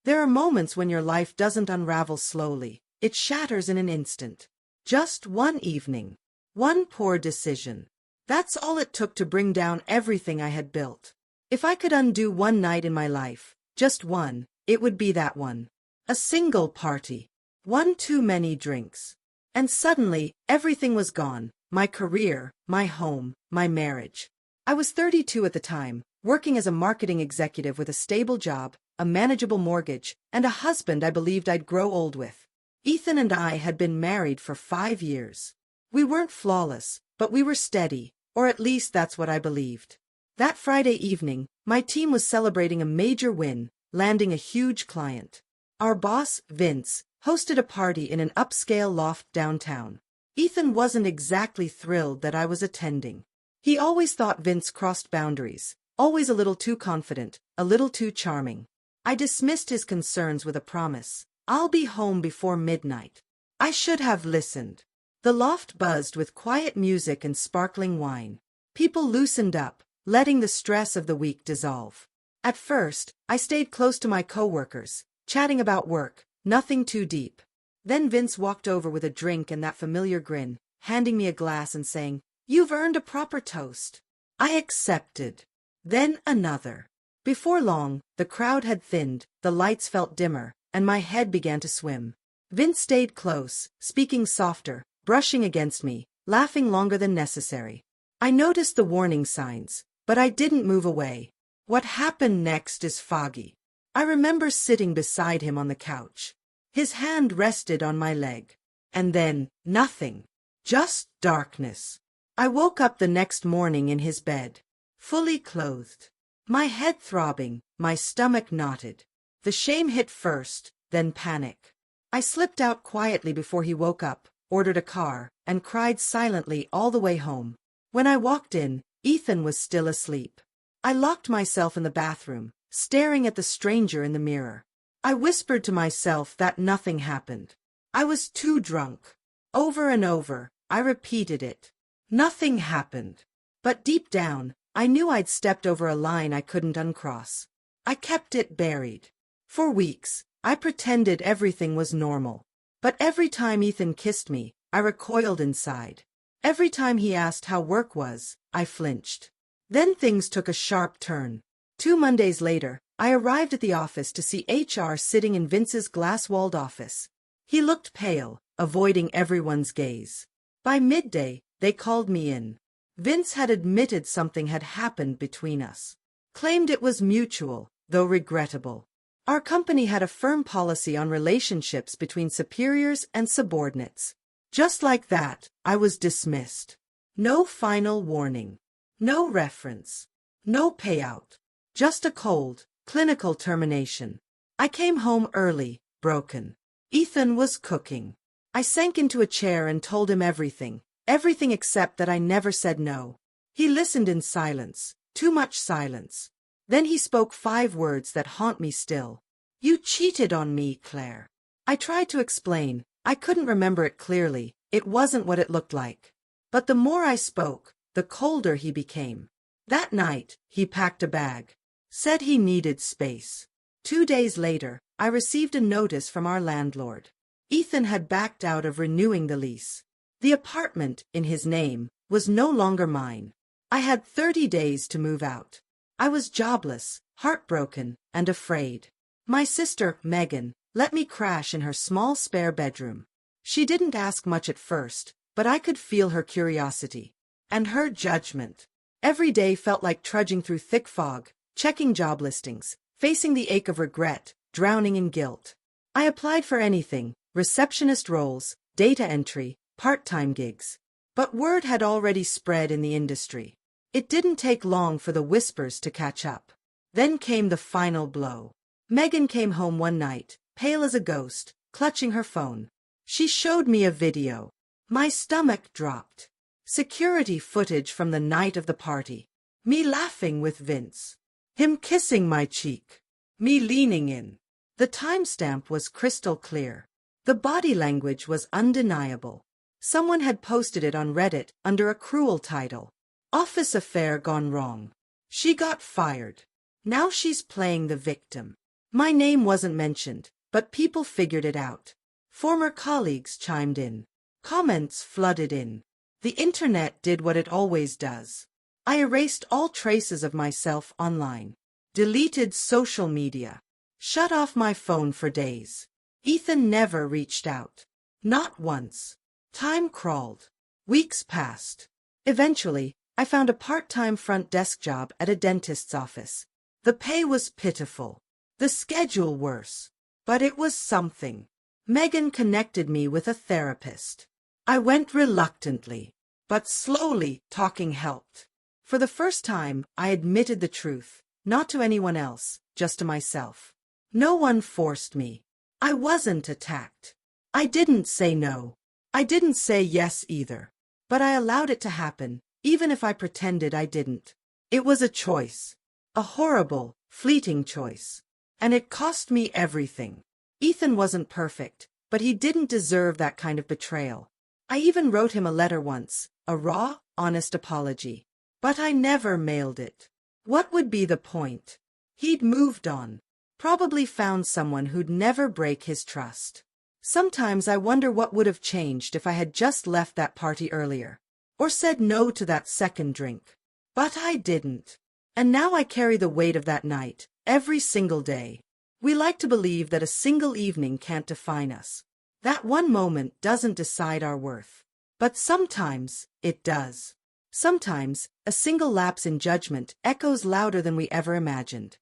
There are moments when your life doesn't unravel slowly, it shatters in an instant. Just one evening. One poor decision. That's all it took to bring down everything I had built. If I could undo one night in my life, just one, it would be that one. A single party. One too many drinks. And suddenly, everything was gone. My career, my home, my marriage. I was 32 at the time, working as a marketing executive with a stable job, a manageable mortgage, and a husband I believed I'd grow old with. Ethan and I had been married for 5 years. We weren't flawless, but we were steady, or at least that's what I believed. That Friday evening, my team was celebrating a major win, landing a huge client. Our boss, Vince, hosted a party in an upscale loft downtown. Ethan wasn't exactly thrilled that I was attending. He always thought Vince crossed boundaries, always a little too confident, a little too charming. I dismissed his concerns with a promise. I'll be home before midnight. I should have listened. The loft buzzed with quiet music and sparkling wine. People loosened up, letting the stress of the week dissolve. At first, I stayed close to my coworkers, chatting about work, nothing too deep. Then Vince walked over with a drink and that familiar grin, handing me a glass and saying, "You've earned a proper toast." I accepted. Then another. Before long, the crowd had thinned, the lights felt dimmer, and my head began to swim. Vince stayed close, speaking softer, brushing against me, laughing longer than necessary. I noticed the warning signs, but I didn't move away. What happened next is foggy. I remember sitting beside him on the couch. His hand rested on my leg. And then, nothing. Just darkness. I woke up the next morning in his bed, fully clothed. My head throbbing, my stomach knotted. The shame hit first, then panic. I slipped out quietly before he woke up, ordered a car, and cried silently all the way home. When I walked in, Ethan was still asleep. I locked myself in the bathroom, staring at the stranger in the mirror. I whispered to myself that nothing happened. I was too drunk. Over and over, I repeated it. Nothing happened. But deep down, I knew I'd stepped over a line I couldn't uncross. I kept it buried. For weeks, I pretended everything was normal. But every time Ethan kissed me, I recoiled inside. Every time he asked how work was, I flinched. Then things took a sharp turn. 2 Mondays later, I arrived at the office to see HR sitting in Vince's glass-walled office. He looked pale, avoiding everyone's gaze. By midday, they called me in. Vince had admitted something had happened between us. Claimed it was mutual, though regrettable. Our company had a firm policy on relationships between superiors and subordinates. Just like that, I was dismissed. No final warning. No reference. No payout. Just a cold, clinical termination. I came home early, broken. Ethan was cooking. I sank into a chair and told him everything except that I never said no. He listened in silence, too much silence. Then he spoke 5 words that haunt me still. "You cheated on me, Claire." I tried to explain. I couldn't remember it clearly. It wasn't what it looked like. But the more I spoke, the colder he became. That night, he packed a bag. Said he needed space. 2 days later, I received a notice from our landlord. Ethan had backed out of renewing the lease. The apartment, in his name, was no longer mine. I had 30 days to move out. I was jobless, heartbroken, and afraid. My sister, Megan, let me crash in her small spare bedroom. She didn't ask much at first, but I could feel her curiosity. And her judgment. Every day felt like trudging through thick fog, checking job listings, facing the ache of regret, drowning in guilt. I applied for anything, receptionist roles, data entry, part-time gigs. But word had already spread in the industry. It didn't take long for the whispers to catch up. Then came the final blow. Megan came home one night, pale as a ghost, clutching her phone. She showed me a video. My stomach dropped. Security footage from the night of the party. Me laughing with Vince. Him kissing my cheek. Me leaning in. The timestamp was crystal clear. The body language was undeniable. Someone had posted it on Reddit under a cruel title. "Office affair gone wrong. She got fired. Now she's playing the victim." My name wasn't mentioned, but people figured it out. Former colleagues chimed in. Comments flooded in. The internet did what it always does. I erased all traces of myself online. Deleted social media. Shut off my phone for days. Ethan never reached out. Not once. Time crawled. Weeks passed. Eventually, I found a part-time front desk job at a dentist's office. The pay was pitiful. The schedule worse. But it was something. Megan connected me with a therapist. I went reluctantly, but slowly talking helped. For the first time, I admitted the truth, not to anyone else, just to myself. No one forced me. I wasn't attacked. I didn't say no. I didn't say yes either. But I allowed it to happen, even if I pretended I didn't. It was a choice. A horrible, fleeting choice. And it cost me everything. Ethan wasn't perfect, but he didn't deserve that kind of betrayal. I even wrote him a letter once, a raw, honest apology. But I never mailed it. What would be the point? He'd moved on. Probably found someone who'd never break his trust. Sometimes I wonder what would have changed if I had just left that party earlier, or said no to that second drink. But I didn't. And now I carry the weight of that night, every single day. We like to believe that a single evening can't define us. That one moment doesn't decide our worth. But sometimes it does. Sometimes, a single lapse in judgment echoes louder than we ever imagined.